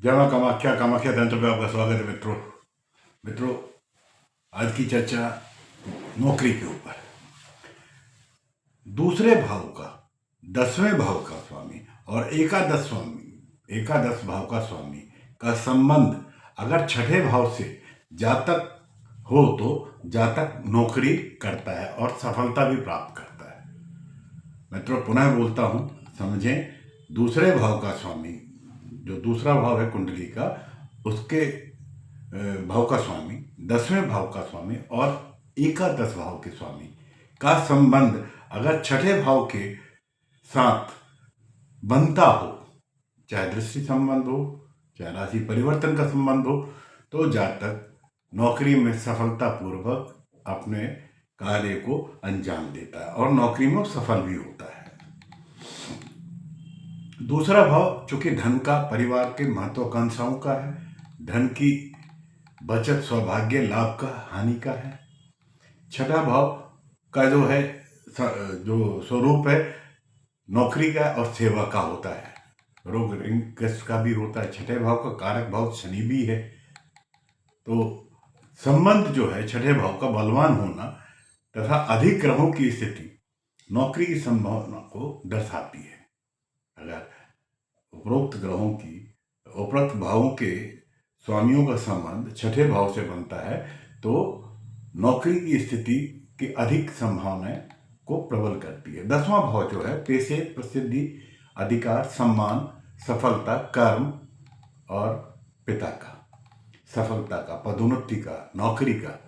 जय मां कामाख्या कामाख्या तंत्र पे आपका स्वागत है मित्रों। मित्रों, आज की चर्चा नौकरी के ऊपर। दूसरे भाव का 10वें भाव का स्वामी और एकादश भाव का स्वामी का संबंध अगर छठे भाव से जातक हो तो जातक नौकरी करता है और सफलता भी प्राप्त करता है। मित्रों, पुनः बोलता हूं, समझें। दूसरे भाव का स्वामी, जो दूसरा भाव है कुंडली का, उसके भाव का स्वामी, 10वें भाव का स्वामी और एकादश भाव के स्वामी का संबंध अगर छठे भाव के साथ बनता हो, चाहे दृष्टि संबंध हो, चाहे राशि परिवर्तन का संबंध हो, तो जातक नौकरी में सफलतापूर्वक अपने कार्य को अंजाम देता है और नौकरी में सफल भी होता है। दूसरा भाव चूंकि धन का, परिवार के महत्वाकांक्षाओं का है, धन की बचत, सौभाग्य, लाभ का, हानि का है। छठा भाव का जो है, जो स्वरूप है, नौकरी का और सेवा का होता है, रोग कष्ट का भी होता है। छठे भाव का कारक भाव शनि भी है। तो संबंध जो है छठे भाव का बलवान होना तथा अधिक ग्रहों की स्थिति नौकरी की संभावना को दर्शाती है। अगर उपरोक्त भावों के स्वामियों का संबंध छठे भाव से बनता है तो नौकरी की स्थिति की अधिक संभावनाएं को प्रबल करती है। 10वां भाव जो है पेशे, प्रसिद्धि, अधिकार, सम्मान, सफलता, कर्म और पिता का, सफलता का, पदोन्नति का, नौकरी का।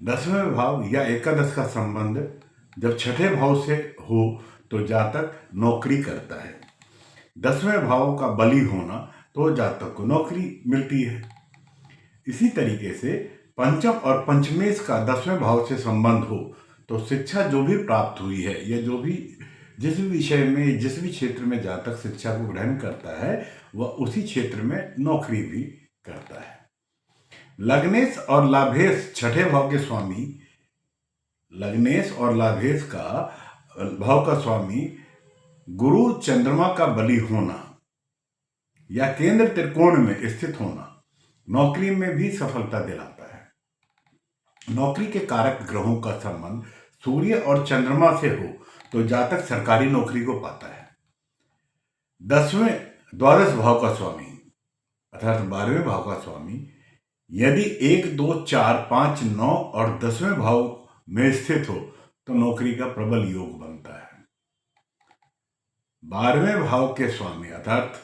10वें भाव या एकादश का संबंध जब छठे भाव से हो तो जातक नौकरी करता है। 10वें भाव का बली होना तो जातक को नौकरी मिलती है। इसी तरीके से पंचम और पंचमेश का 10वें भाव से संबंध हो तो शिक्षा जो भी प्राप्त हुई है या जिस भी विषय में, जिस भी क्षेत्र में जातक शिक्षा को ग्रहण करता है वह उसी क्षेत्र में नौकरी भी करता है। लग्नेश और लाभेश छठे भाव के स्वामी, लग्नेश और लाभेश का भाव का स्वामी गुरु चंद्रमा का बली होना या केंद्र त्रिकोण में स्थित होना नौकरी में भी सफलता दिलाता है। नौकरी के कारक ग्रहों का संबंध सूर्य और चंद्रमा से हो तो जातक सरकारी नौकरी को पाता है। 12वें भाव का स्वामी अर्थात 12वें भाव का स्वामी यदि 1, 2, 4, 5, 9 और 10वें भाव में स्थित हो तो नौकरी का प्रबल योग बनता है। 12वें भाव के स्वामी अर्थात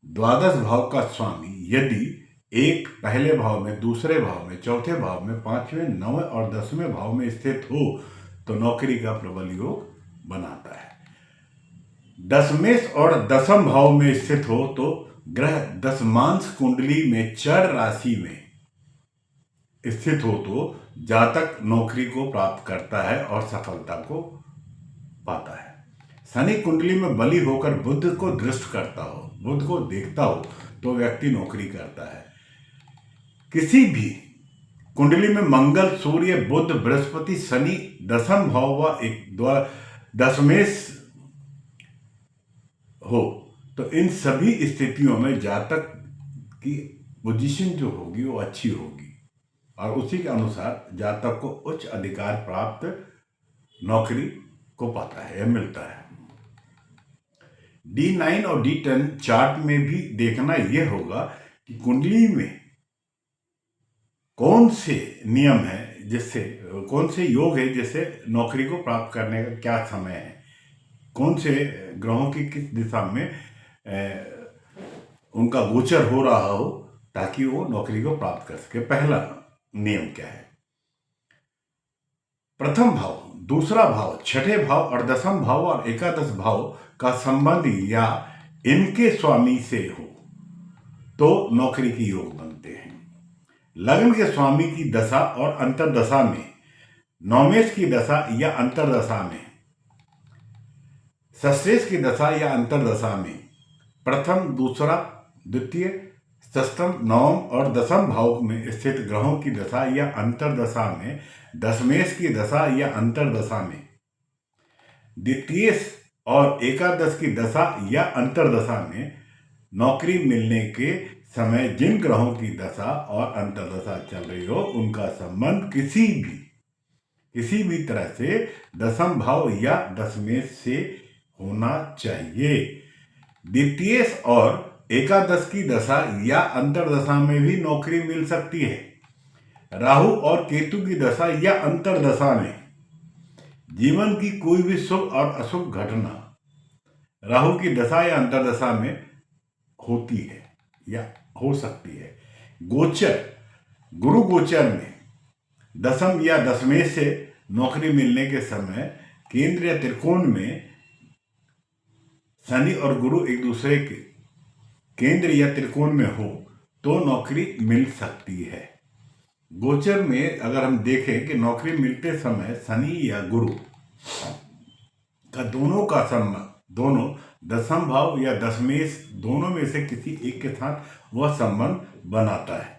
12 भाव का स्वामी यदि एक पहले भाव में, दूसरे भाव में, चौथे भाव में, 5वें, 9वें और 10वें भाव में स्थित हो तो नौकरी का प्रबल योग बनाता है। दशमेश और दशम भाव में स्थित हो तो ग्रह दशमांश कुंडली में चर राशि में स्थित हो तो जातक नौकरी को प्राप्त करता है और सफलता को पाता है। शनि कुंडली में बली होकर बुध को दृष्ट करता हो, बुध को देखता हो तो व्यक्ति नौकरी करता है। किसी भी कुंडली में मंगल, सूर्य, बुध, बृहस्पति, शनि दशम भाव व दशमेश हो तो इन सभी स्थितियों में जातक की पोजीशन जो होगी वो अच्छी होगी और उसी के अनुसार जातक को उच्च अधिकार प्राप्त नौकरी को पाता है या मिलता है। D9 और D10 चार्ट में भी देखना यह होगा कि कुंडली में कौन से नियम है, जिससे कौन से योग है जिससे नौकरी को प्राप्त करने का क्या समय है, कौन से ग्रहों की किस दिशा में उनका गोचर हो रहा हो ताकि वो नौकरी को प्राप्त कर सके। पहला नियम क्या है? प्रथम भाव, दूसरा भाव, छठे भाव और दसम भाव और एकादश भाव का संबंध या इनके स्वामी से हो तो नौकरी के योग बनते हैं। लग्न के स्वामी की दशा और अंतरदशा में, नौमेश की दशा या अंतरदशा में, षष्ठेश की दशा या अंतरदशा में, प्रथम, दूसरा, द्वितीय, षष्ठम, नवम और दसम भाव में स्थित ग्रहों की दशा या अंतरदशा में, दशमेश की दशा या अंतरदशा में, द्वितीय और एकादश की दशा या अंतरदशा में, नौकरी मिलने के समय जिन ग्रहों की दशा और अंतर्दशा चल रही हो उनका संबंध किसी भी तरह से दशम भाव या दशमेश से होना चाहिए। द्वितीय और एकादश की दशा या अंतर्दशा में भी नौकरी मिल सकती है। राहु और केतु की दशा या अंतर्दशा में जीवन की कोई भी शुभ और अशुभ घटना राहु की दशा या अंतर्दशा में होती है या हो सकती है। गोचर गुरु गोचर में दशम या दशमेश से नौकरी मिलने के समय केंद्र या त्रिकोण में शनि और गुरु एक दूसरे के केंद्र या त्रिकोण में हो तो नौकरी मिल सकती है। गोचर में अगर हम देखें कि नौकरी मिलते समय शनि या गुरु का संबंध दोनों दशम भाव या दशमेश दोनों में से किसी एक के साथ वह संबंध बनाता है।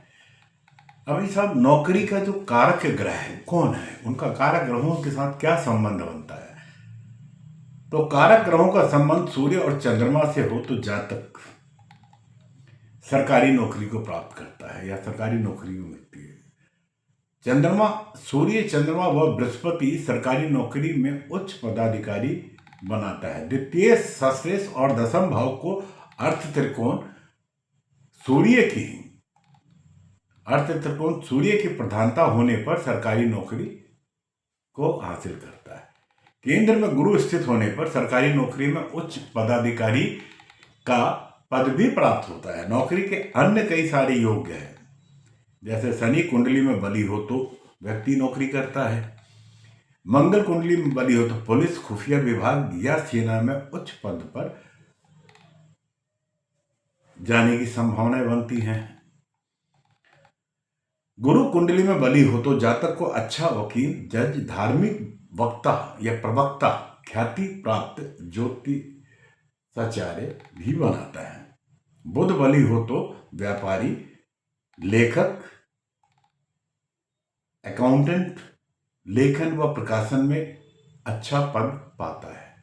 अभी साहब नौकरी का जो कारक ग्रह है कौन है, उनका कारक ग्रहों के साथ क्या संबंध बनता है? तो कारक ग्रहों का संबंध सूर्य और चंद्रमा से हो तो जातक सरकारी नौकरी को प्राप्त करता है या सरकारी नौकरी को मिलती है। सूर्य चंद्रमा व बृहस्पति सरकारी नौकरी में उच्च पदाधिकारी बनाता है। द्वितीय सश्रेष और दशम भाव को अर्थ त्रिकोण सूर्य की प्रधानता होने पर सरकारी नौकरी को हासिल करता है। केंद्र में गुरु स्थित होने पर सरकारी नौकरी में उच्च पदाधिकारी का पद भी प्राप्त होता है। नौकरी के अन्य कई सारे योग हैं, जैसे शनि कुंडली में बली हो तो व्यक्ति नौकरी करता है, मंगल कुंडली में बली हो तो पुलिस, खुफिया विभाग या सेना में उच्च पद पर जाने की संभावनाएं बनती हैं। गुरु कुंडली में बली हो तो जातक को अच्छा वकील, जज, धार्मिक वक्ता या प्रवक्ता, ख्याति प्राप्त ज्योतिषाचार्य भी बनाता है। बुध बली हो तो व्यापारी, लेखक, अकाउंटेंट, लेखन व प्रकाशन में अच्छा पद पाता है।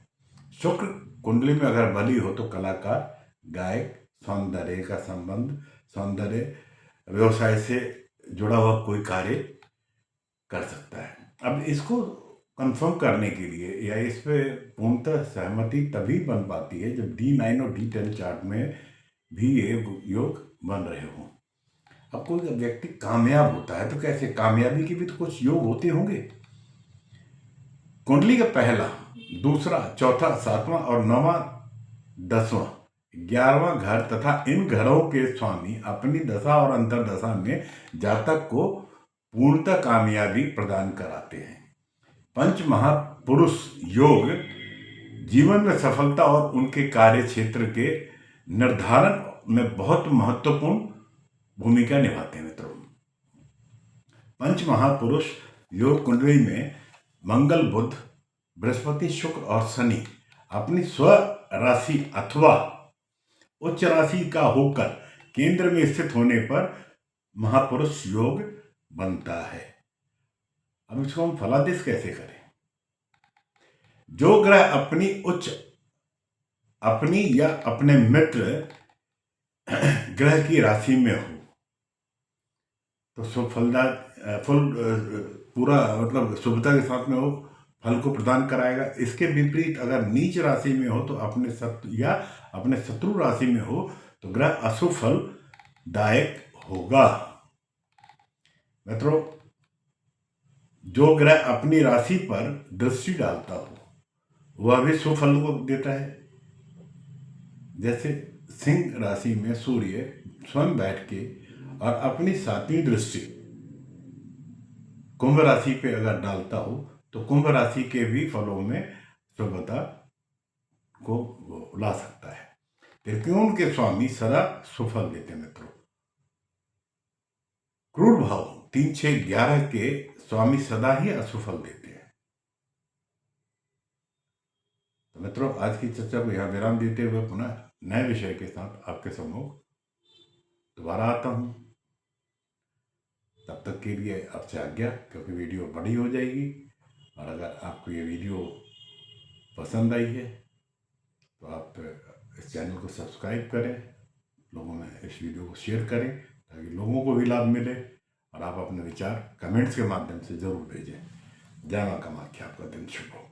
शुक्र कुंडली में अगर बली हो तो कलाकार, गायक, सौंदर्य का संबंध, सौंदर्य व्यवसाय से जुड़ा हुआ कोई कार्य कर सकता है। अब इसको कंफर्म करने के लिए या इस पे पूर्णतः सहमति तभी बन पाती है जब D9 और D10 चार्ट में भी ये योग बन रहे हों। अब कोई व्यक्ति कामयाब होता है तो कैसे, कामयाबी के भी तो कुछ योग होते होंगे। कुंडली का पहला, दूसरा, चौथा, सातवां और नौवां, 10वां, 11वां घर तथा इन घरों के स्वामी अपनी दशा और अंतर्दशा में जातक को पूर्णतः कामयाबी प्रदान कराते हैं। पंच महापुरुष योग जीवन में सफलता और उनके कार्य क्षेत्र के निर्धारण में बहुत महत्वपूर्ण भूमिका निभाते हैं। मित्रों, पंच महापुरुष योग कुंडली में मंगल, बुध, बृहस्पति, शुक्र और शनि अपनी स्व राशि अथवा उच्च राशि का होकर केंद्र में स्थित होने पर महापुरुष योग बनता है। अब इसको हम फलादेश कैसे करें? जो ग्रह अपनी या अपने मित्र ग्रह की राशि में हो तो पूरा मतलब शुभता के साथ में हो, फल को प्रदान कराएगा। इसके विपरीत अगर नीच राशि में हो तो अपने शत्रु राशि में हो तो ग्रह अशुभ फल दायक होगा। मित्रों, जो ग्रह अपनी राशि पर दृष्टि डालता हो वह भी शुभ फल को देता है। जैसे सिंह राशि में सूर्य स्वयं बैठ के और अपनी 7वीं दृष्टि कुंभ राशि पे अगर डालता हो तो कुंभ राशि के भी फलों में शुभता को ला सकता है। त्रिकोण के स्वामी सदा सुफल देते हैं। मित्रों, क्रूर भाव 3, 6, 11 के स्वामी सदा ही असुफल देते हैं। तो मित्रों, आज की चर्चा को यहाँ विराम देते हुए पुनः नए विषय के साथ आपके सम्मुख दोबारा आता हूँ। तब तक के लिए आपसे आज्ञा, क्योंकि वीडियो बड़ी हो जाएगी। और अगर आपको ये वीडियो पसंद आई है तो आप इस चैनल को सब्सक्राइब करें लोगों में इस वीडियो को शेयर करें ताकि लोगों को भी लाभ मिले, और आप अपने विचार कमेंट्स के माध्यम से ज़रूर भेजें। जय मां कामाख्या, आपका दिन शुभ हो।